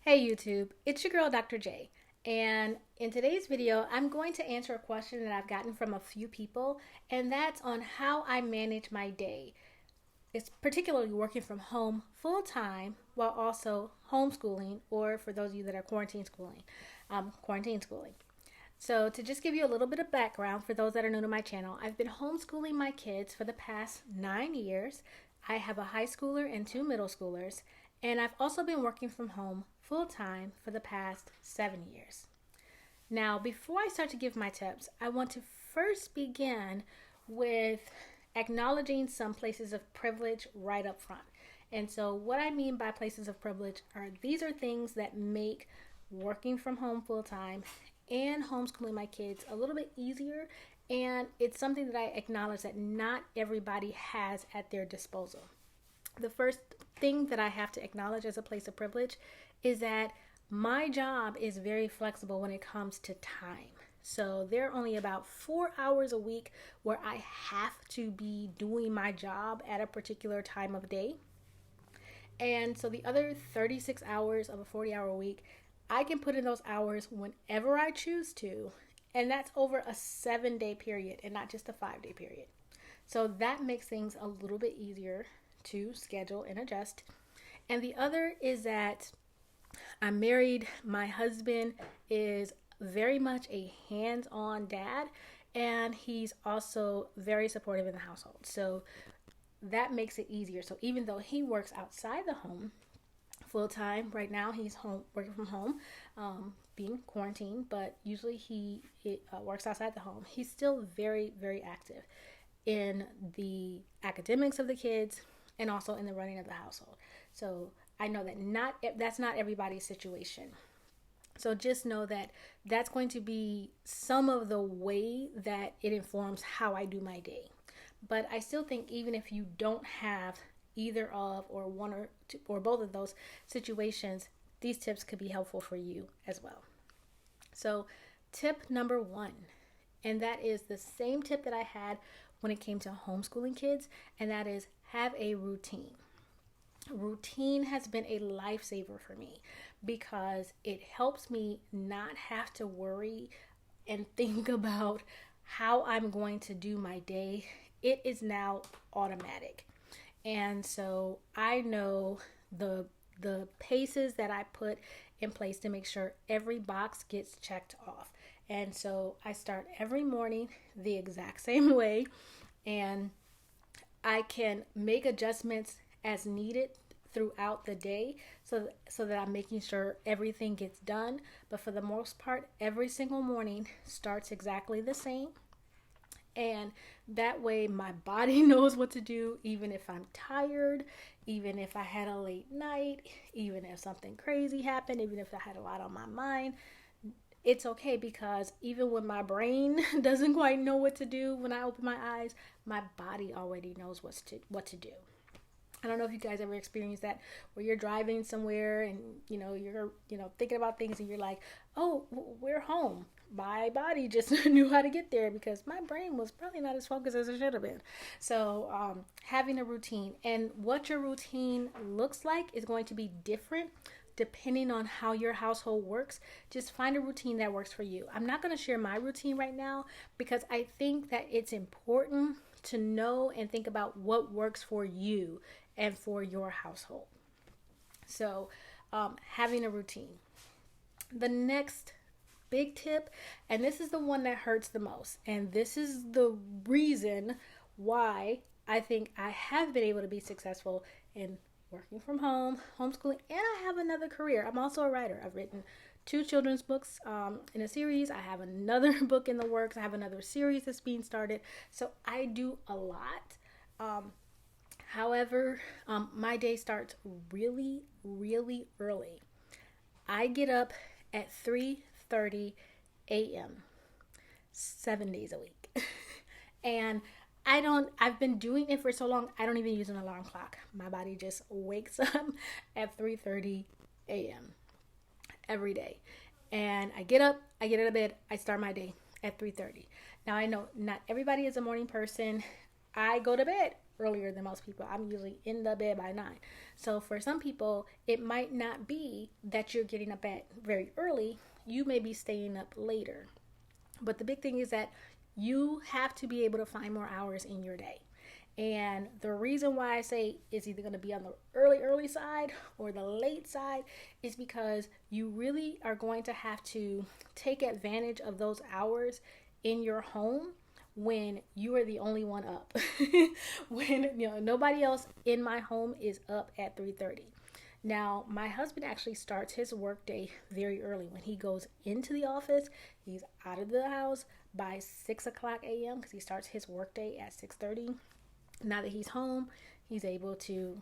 Hey YouTube, it's your girl Dr. J. And in today's video, I'm going to answer a question that I've gotten from a few people, and that's on how I manage my day. It's particularly working from home full time while also homeschooling, or for those of you that are quarantine schooling. So, to just give you a little bit of background for those that are new to my channel, I've been homeschooling my kids for the past 9 years. I have a high schooler and two middle schoolers, and I've also been working from home full time for the past 7 years. Now, before I start to give my tips, I want to first begin with acknowledging some places of privilege right up front. And so, what I mean by places of privilege are these are things that make working from home full time and homeschooling my kids a little bit easier. And it's something that I acknowledge that not everybody has at their disposal. The first thing that I have to acknowledge as a place of privilege is that my job is very flexible when it comes to time. So there are only about 4 hours a week where I have to be doing my job at a particular time of day. And so the other 36 hours of a 40-hour week, I can put in those hours whenever I choose to. And that's over a 7-day period and not just a 5-day period. So that makes things a little bit easier to schedule and adjust. And the other is that I'm married. My husband is very much a hands-on dad, and he's also very supportive in the household. So that makes it easier. So even though he works outside the home full time, right now he's home working from home, being quarantined, but usually he works outside the home. He's still very, very active in the academics of the kids and also in the running of the household. So I know that that's not everybody's situation. So just know that that's going to be some of the way that it informs how I do my day. But I still think even if you don't have either of or one or two, or both of those situations, these tips could be helpful for you as well. So tip number one, and that is the same tip that I had when it came to homeschooling kids, and that is have a routine. Routine has been a lifesaver for me because it helps me not have to worry and think about how I'm going to do my day. It is now automatic. And so I know the paces that I put in place to make sure every box gets checked off. And so I start every morning the exact same way, and I can make adjustments as needed throughout the day so that I'm making sure everything gets done. But for the most part, every single morning starts exactly the same. And that way my body knows what to do, even if I'm tired, even if I had a late night, even if something crazy happened, even if I had a lot on my mind. It's okay, because even when my brain doesn't quite know what to do when I open my eyes, my body already knows what to do. I don't know if you guys ever experienced that, where you're driving somewhere and you're thinking about things and you're like, oh, we're home. My body just knew how to get there because my brain was probably not as focused as it should have been. So having a routine, and what your routine looks like is going to be different depending on how your household works. Just find a routine that works for you. I'm not going to share my routine right now because I think that it's important to know and think about what works for you and for your household. So having a routine. The next big tip, and this is the one that hurts the most, and this is the reason why I think I have been able to be successful in working from home, homeschooling, and I have another career. I'm also a writer. I've written 2 children's books in a series. I have another book in the works. I have another series that's being started. So I do a lot. However, my day starts really, really early. I get up at 3:30 a.m. 7 days a week. And I've been doing it for so long, I don't even use an alarm clock. My body just wakes up at 3:30 a.m. every day. And I get up, I get out of bed, I start my day at 3:30. Now I know not everybody is a morning person. I go to bed earlier than most people. I'm usually in the bed by 9. So for some people, it might not be that you're getting up at very early. You may be staying up later. But the big thing is that you have to be able to find more hours in your day. And the reason why I say it's either going to be on the early side or the late side is because you really are going to have to take advantage of those hours in your home when you are the only one up. When nobody else in my home is up at 3:30. Now, my husband actually starts his workday very early. When he goes into the office, he's out of the house by 6 o'clock a.m. because he starts his workday at 6:30. Now that he's home, he's able to,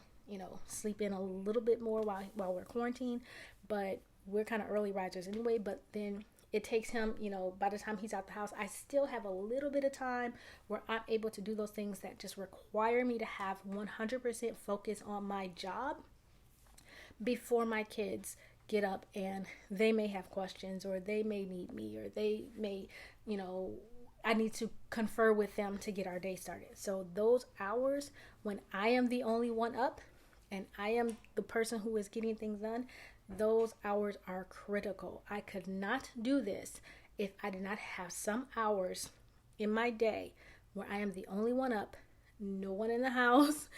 sleep in a little bit more while we're quarantined. But we're kind of early risers anyway. But then it takes him, by the time he's out the house, I still have a little bit of time where I'm able to do those things that just require me to have 100% focus on my job before my kids get up and they may have questions, or they may need me, or they may, I need to confer with them to get our day started. So those hours when I am the only one up and I am the person who is getting things done, those hours are critical. I could not do this if I did not have some hours in my day where I am the only one up, no one in the house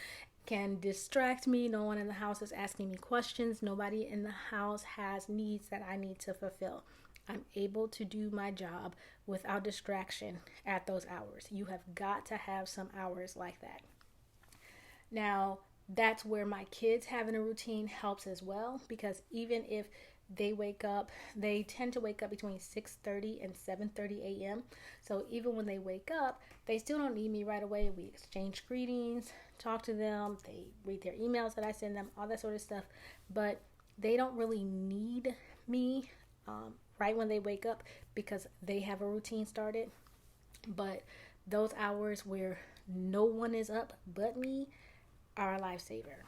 can distract me, no one in the house is asking me questions, nobody in the house has needs that I need to fulfill. I'm able to do my job without distraction at those hours. You have got to have some hours like that. Now, that's where my kids having a routine helps as well, because even if they wake up, they tend to wake up between 6:30 and 7:30 a.m. So even when they wake up, they still don't need me right away. We exchange greetings, talk to them, they read their emails that I send them, all that sort of stuff. But they don't really need me right when they wake up because they have a routine started. But those hours where no one is up but me are a lifesaver.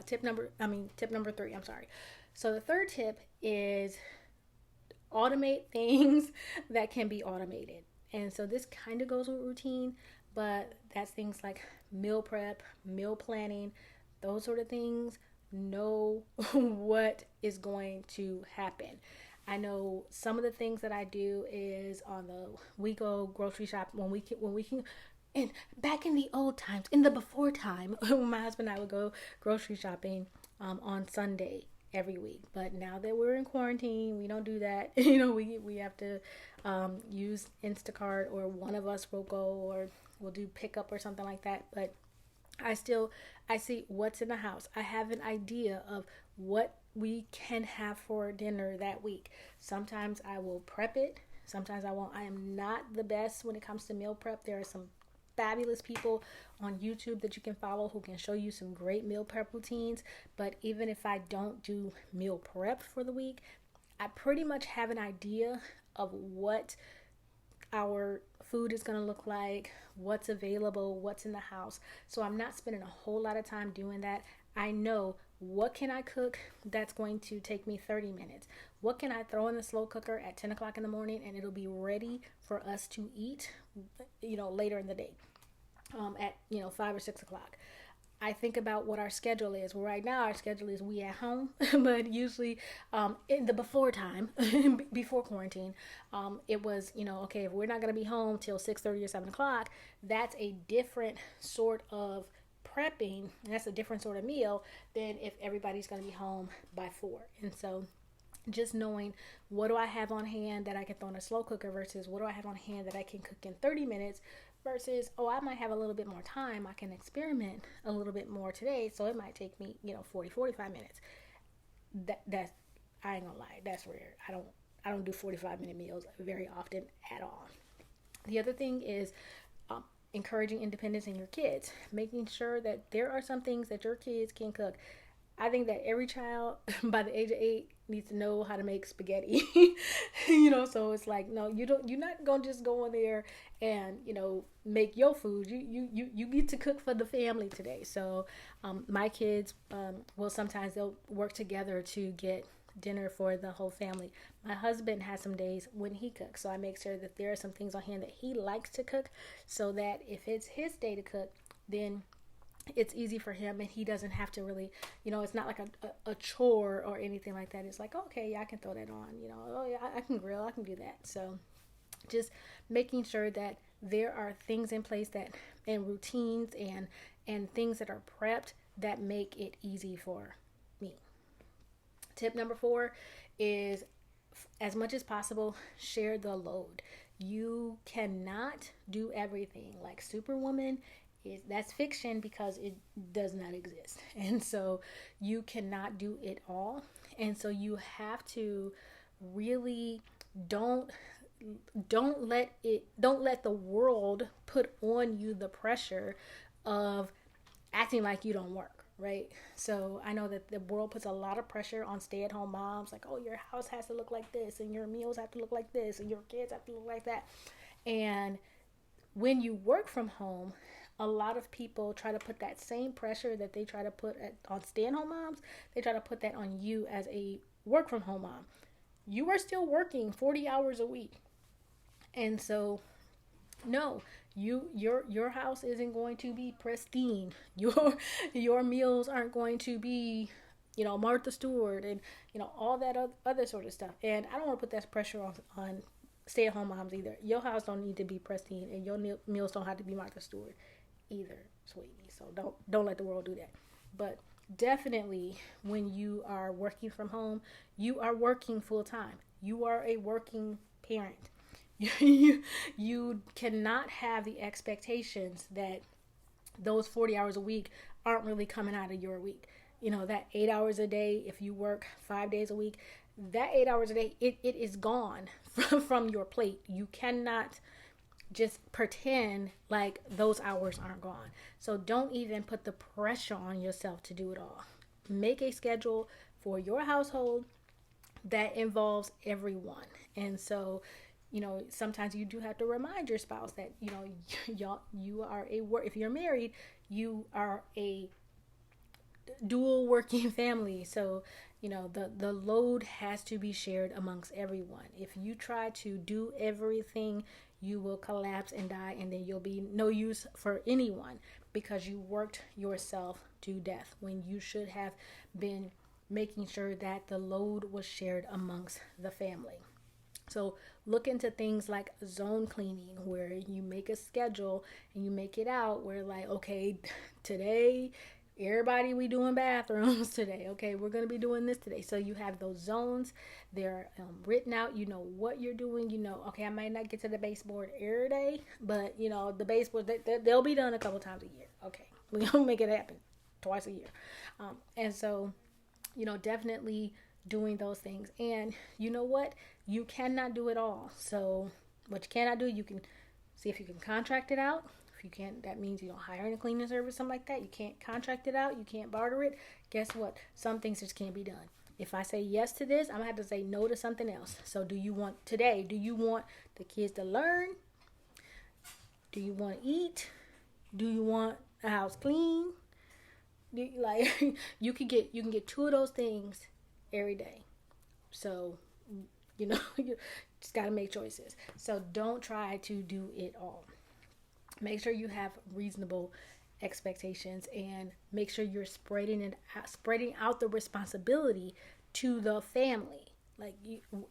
Tip number 3, I'm sorry. So the third tip is automate things that can be automated. And so this kind of goes with routine, but that's things like meal prep, meal planning, those sort of things. Know what is going to happen. I know some of the things that I do is we go grocery shop when we can. And back in the old times, in the before time, when my husband and I would go grocery shopping on Sunday every week. But now that we're in quarantine, we don't do that. We have to use Instacart, or one of us will go, or we'll do pickup or something like that. But I see what's in the house. I have an idea of what we can have for dinner that week. Sometimes I will prep it. Sometimes I won't. I am not the best when it comes to meal prep. There are some fabulous people on YouTube that you can follow who can show you some great meal prep routines. But even if I don't do meal prep for the week, I pretty much have an idea of what our food is going to look like, what's available, what's in the house. So I'm not spending a whole lot of time doing that. I know what can I cook that's going to take me 30 minutes. What can I throw in the slow cooker at 10 o'clock in the morning and it'll be ready for us to eat, later in the day, at 5 or 6 o'clock. I think about what our schedule is. Well, right now our schedule is we at home, but usually in the before time, before quarantine, it was, okay, if we're not going to be home till 6:30 or 7 o'clock, that's a different sort of prepping, and that's a different sort of meal than if everybody's going to be home by 4. And so just knowing what do I have on hand that I can throw in a slow cooker versus what do I have on hand that I can cook in 30 minutes versus, I might have a little bit more time. I can experiment a little bit more today. So it might take me, 40, 45 minutes. That's, I ain't gonna lie, that's rare. I don't do 45-minute meals very often at all. The other thing is encouraging independence in your kids, making sure that there are some things that your kids can cook. I think that every child by the age of 8 needs to know how to make spaghetti. So it's like, no, you're not gonna just go in there and make your food. You get to cook for the family today. So my kids will sometimes they'll work together to get dinner for the whole family. My husband has some days when he cooks, so I make sure that there are some things on hand that he likes to cook, so that if it's his day to cook, then it's easy for him and he doesn't have to really, it's not like a chore or anything like that. It's like, okay, yeah, I can throw that on, oh yeah, I can grill, I can do that. So just making sure that there are things in place that, and routines and things that are prepped that make it easy for me. Tip number 4 is, as much as possible, share the load. You cannot do everything. Like Superwoman, that's fiction because it does not exist. And so you cannot do it all. And so you have to really don't let the world put on you the pressure of acting like you don't work, right? So I know that the world puts a lot of pressure on stay-at-home moms, like, oh, your house has to look like this and your meals have to look like this and your kids have to look like that. And when you work from home, a lot of people try to put that same pressure that they try to put on stay-at-home moms, they try to put that on you as a work from home mom. You are still working 40 hours a week. And so, no, your house isn't going to be pristine. Your meals aren't going to be, Martha Stewart and all that other sort of stuff. And I don't want to put that pressure on stay-at-home moms either. Your house don't need to be pristine, and your meals don't have to be Martha Stewart either, sweetie. So don't let the world do that. But definitely, when you are working from home, you are working full time. You are a working parent. You cannot have the expectations that those 40 hours a week aren't really coming out of your week. That 8 hours a day, if you work 5 days a week, that 8 hours a day, it is gone from your plate. You cannot just pretend like those hours aren't gone. So don't even put the pressure on yourself to do it all. Make a schedule for your household that involves everyone. And so sometimes you do have to remind your spouse that, you are if you're married, you are a dual working family. So, the load has to be shared amongst everyone. If you try to do everything, you will collapse and die, and then you'll be no use for anyone because you worked yourself to death when you should have been making sure that the load was shared amongst the family. So look into things like zone cleaning, where you make a schedule and you make it out where, like, okay, today, everybody, we doing bathrooms today. Okay, we're going to be doing this today. So you have those zones. They're written out. You know what you're doing. Okay, I might not get to the baseboard every day, but, the baseboard, they'll be done a couple times a year. Okay, we're going to make it happen twice a year. And so, definitely doing those things. And you know what? You cannot do it all. So what you cannot do, you can see if you can contract it out. If you can't, that means you don't hire any cleaning service, something like that. You can't contract it out. You can't barter it. Guess what? Some things just can't be done. If I say yes to this, I'm going to have to say no to something else. So do you want the kids to learn? Do you want to eat? Do you want the house clean? You can get 2 of those things every day. So, you just got to make choices. So don't try to do it all. Make sure you have reasonable expectations, and make sure you're spreading out the responsibility to the family.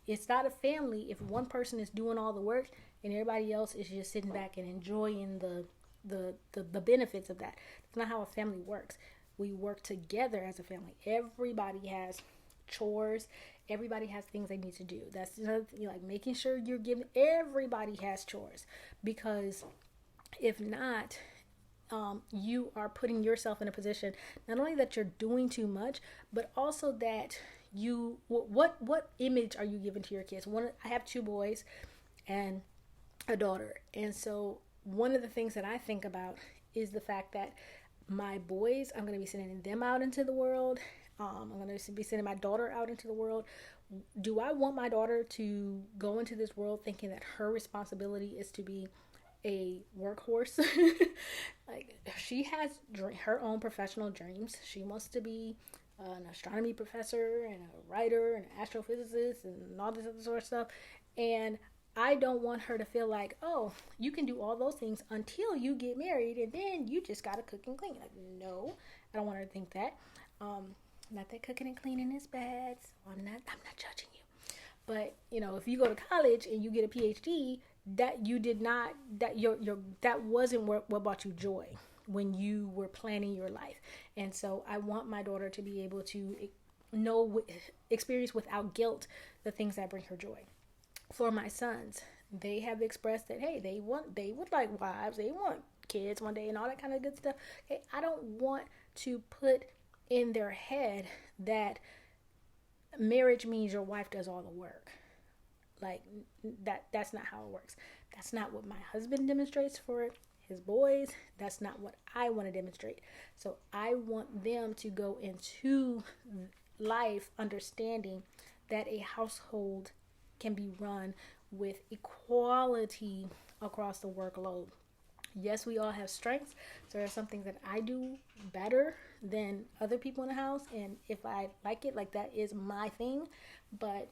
It's not a family if one person is doing all the work and everybody else is just sitting back and enjoying the benefits of that. It's not how a family works. We work together as a family. Everybody has chores. Everybody has things they need to do. That's another thing, making sure everybody has chores, because if not, you are putting yourself in a position not only that you're doing too much, but also that what image are you giving to your kids? I have 2 boys and a daughter, and so one of the things that I think about is the fact that my boys, I'm going to be sending them out into the world. I'm going to be sending my daughter out into the world. Do I want my daughter to go into this world thinking that her responsibility is to be a workhorse? She has her own professional dreams. She wants to be an astronomy professor and a writer and an astrophysicist and all this other sort of stuff. And I don't want her to feel like, oh, you can do all those things until you get married and then you just gotta cook and clean. Like, no, I don't want her to think that. Not that cooking and cleaning is bad. So I'm not judging you. But if you go to college and you get a PhD, that you did not, that wasn't what brought you joy when you were planning your life. And so I want my daughter to be able to experience without guilt the things that bring her joy. For my sons, they have expressed that, hey, they would like wives, they want kids one day and all that kind of good stuff. Okay, I don't want to put in their head that marriage means your wife does all the work. Like, that's not how it works. That's not what my husband demonstrates for his boys. That's not what I want to demonstrate. So I want them to go into life understanding that a household can be run with equality across the workload. Yes, we all have strengths. So there are some things that I do better than other people in the house. And if I like it, like, that is my thing. But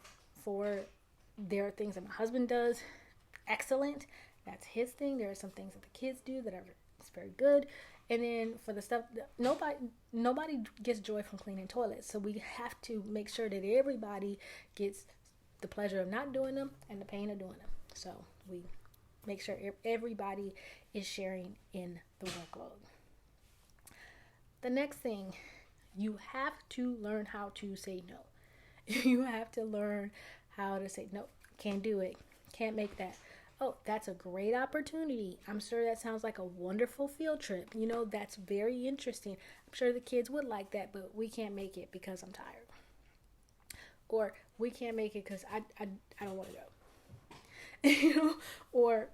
there are things that my husband does excellent. That's his thing. There are some things that the kids do that it's very good. And then for the stuff, nobody gets joy from cleaning toilets. So we have to make sure that everybody gets the pleasure of not doing them and the pain of doing them. So we make sure everybody is sharing in the workload. The next thing, you have to learn how to say no. You have to learn how to say, no, can't do it, can't make that. Oh, that's a great opportunity. I'm sure that sounds like a wonderful field trip. That's very interesting. I'm sure the kids would like that, but we can't make it because I'm tired. Or we can't make it because I don't want to go. Or,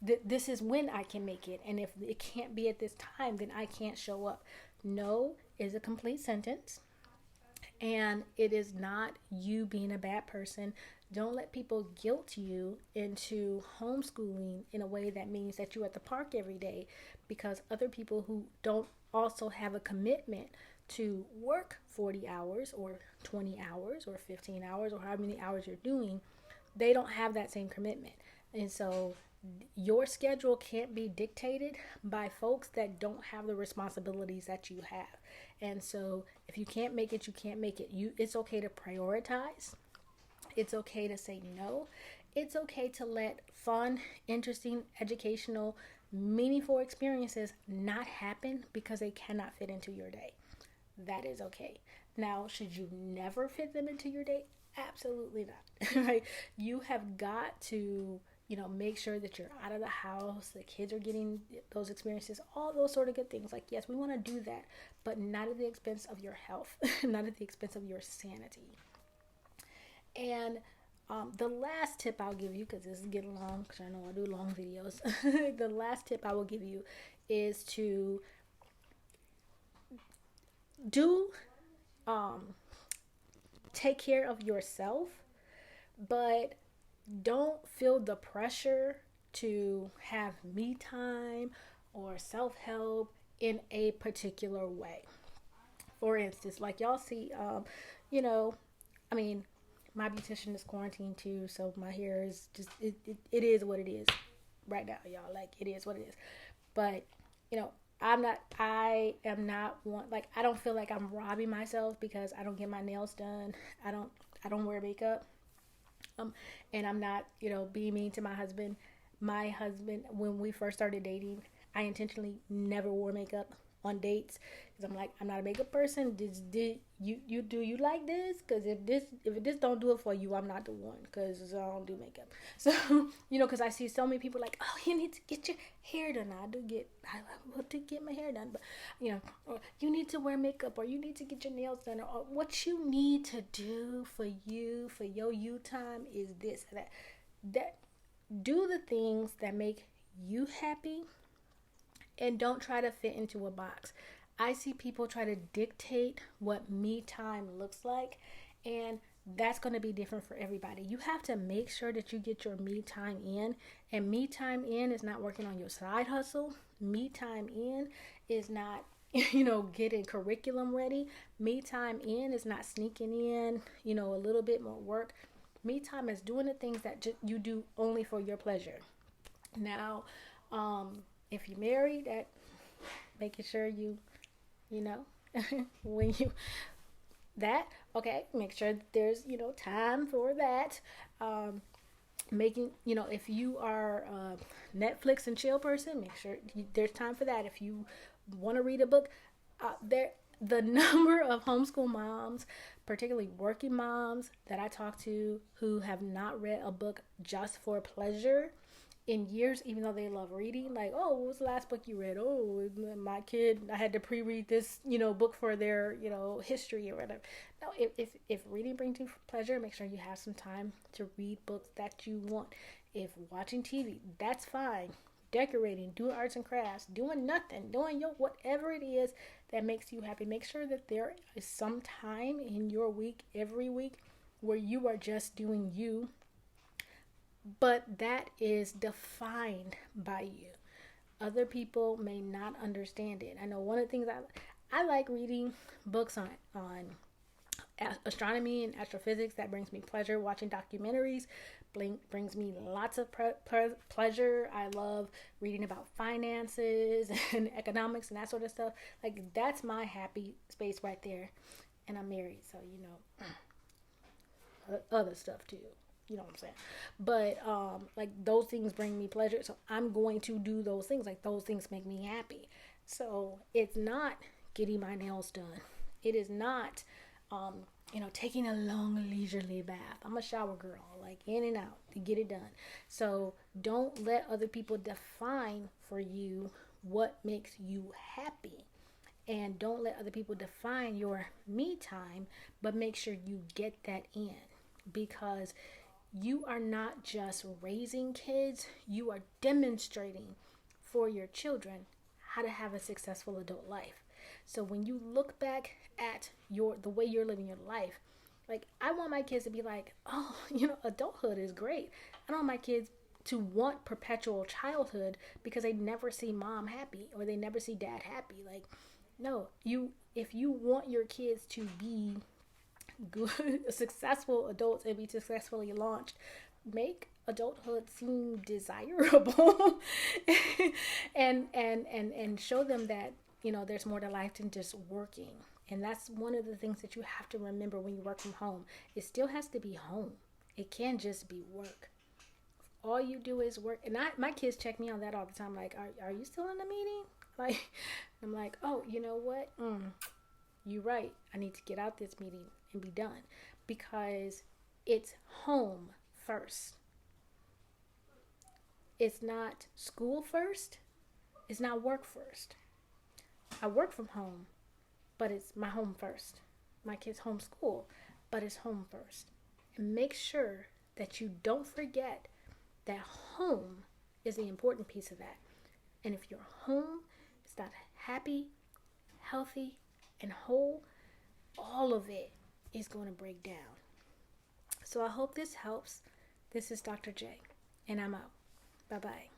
this is when I can make it. And if it can't be at this time, then I can't show up. No is a complete sentence. And it is not you being a bad person. Don't let people guilt you into homeschooling in a way that means that you're at the park every day, because other people who don't also have a commitment to work 40 hours or 20 hours or 15 hours or however many hours you're doing, they don't have that same commitment. And so your schedule can't be dictated by folks that don't have the responsibilities that you have. And so if you can't make it, you can't make it. It's okay to prioritize. It's okay to say no. It's okay to let fun, interesting, educational, meaningful experiences not happen because they cannot fit into your day. That is okay. Now, should you never fit them into your day? Absolutely not. Right? You have got to make sure that you're out of the house, the kids are getting those experiences, all those sort of good things. Like, yes, we want to do that, but not at the expense of your health, not at the expense of your sanity. And the last tip I'll give you, because this is getting long, because I know I do long videos, the last tip I will give you is to take care of yourself, but don't feel the pressure to have me time or self-help in a particular way. For instance, like y'all see, my beautician is quarantined too, so my hair is just, it is what it is right now, y'all. Like, it is what it is. But, I am not I don't feel like I'm robbing myself because I don't get my nails done. I don't wear makeup. And I'm not, being mean to my husband. My husband, when we first started dating, I intentionally never wore makeup on dates because I'm like, I'm not a makeup person. Do you like this? Because if this don't do it for you, I'm not the one, because I don't do makeup. So because I see so many people like, oh, you need to get your hair done. I want to get my hair done, but or you need to wear makeup, or you need to get your nails done, or what you need to do for your you time is this and that. Do the things that make you happy, and don't try to fit into a box. I see people try to dictate what me time looks like, and that's going to be different for everybody. You have to make sure that you get your me time in, and me time in is not working on your side hustle. Me time in is not getting curriculum ready. Me time in is not sneaking in, a little bit more work. Me time is doing the things that you do only for your pleasure. Now, if you're married, that making sure you know, when you that okay, make sure that there's time for that. Making if you are a Netflix and chill person, make sure there's time for that. If you want to read a book, there the number of homeschool moms, particularly working moms that I talk to who have not read a book just for pleasure in years, even though they love reading. Like, oh, what was the last book you read? Oh, my kid, I had to pre-read this, book for their, history or whatever. No, if reading brings you pleasure, make sure you have some time to read books that you want. If watching TV, that's fine. Decorating, doing arts and crafts, doing nothing, doing your whatever it is that makes you happy. Make sure that there is some time in your week, every week, where you are just doing you, but that is defined by you. Other people may not understand it. I know one of the things I like reading books on astronomy and astrophysics. That brings me pleasure. Watching documentaries brings me lots of pleasure. I love reading about finances and economics and that sort of stuff. Like, that's my happy space right there. And I'm married, so other stuff too. You know what I'm saying? But like, those things bring me pleasure, so I'm going to do those things. Like, those things make me happy. So it's not getting my nails done. It is not taking a long leisurely bath. I'm a shower girl, like in and out to get it done. So don't let other people define for you what makes you happy. And don't let other people define your me time, but make sure you get that in, because you are not just raising kids, you are demonstrating for your children how to have a successful adult life. So when you look back at the way you're living your life, like, I want my kids to be like, oh, adulthood is great. I don't want my kids to want perpetual childhood because they never see mom happy or they never see dad happy. Like, no, if you want your kids to be good, successful adults and be successfully launched, make adulthood seem desirable, and show them that there's more to life than just working. And that's one of the things that you have to remember when you work from home. It still has to be home. It can't just be work. All you do is work. And my kids check me on that all the time. Like, are you still in the meeting? Like, I'm like, oh, you know what? You're right. I need to get out this meeting and be done, because it's home first. It's not school first. It's not work first. I work from home, but it's my home first. My kids homeschool, but it's home first. And make sure that you don't forget that home is the important piece of that. And if your home is not happy, healthy, and whole, all of it is going to break down. So I hope this helps. This is Dr. J, and I'm out. Bye-bye.